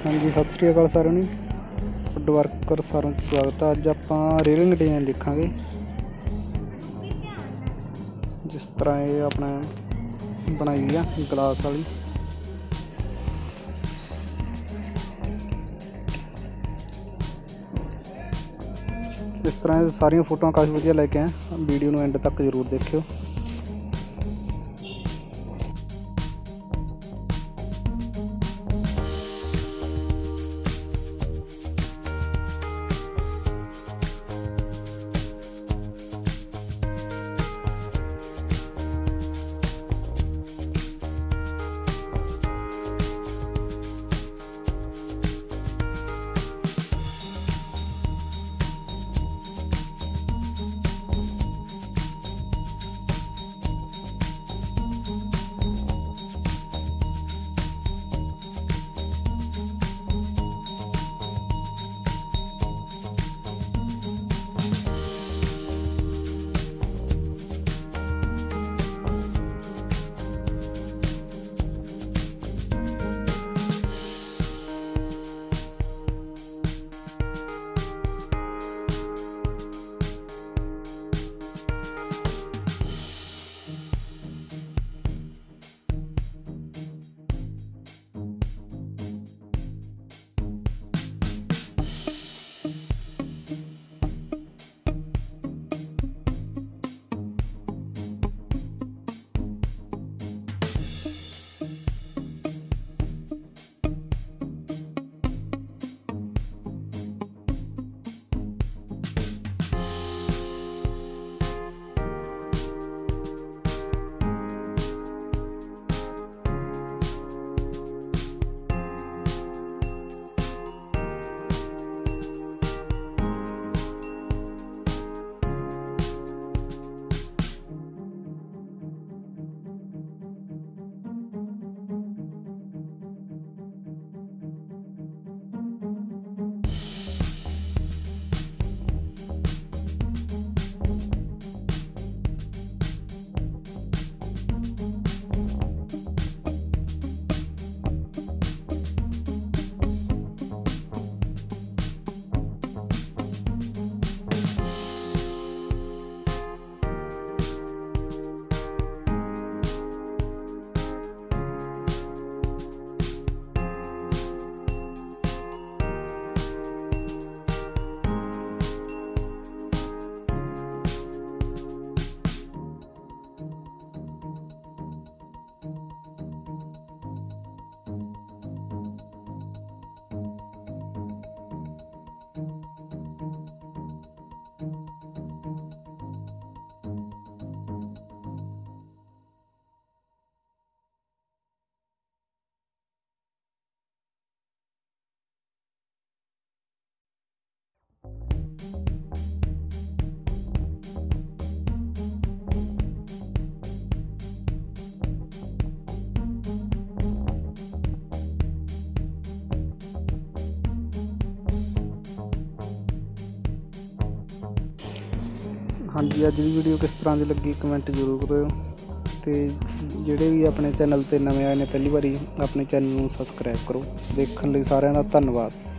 हाँ जी, सत श्री अकाल सारों ने। वुडवर्कर सारों का स्वागत है। अज आप रेलिंग डिजाइन देखांगे। जिस तरह ये अपना बनाई हुई है ग्लास वाली। इस तरह सारिया फोटो काफ़ी वधिया लेके आए। वीडियो में एंड तक जरूर देखियो। हाँ जी, अज की वीडियो किस तरह की लगी कमेंट जरूर करो। तो जोड़े भी अपने चैनल पर नवे आए ने पहली बारी अपने चैनल को सबसक्राइब करो। देखने लिए सारिਆਂ ਦਾ धन्यवाद।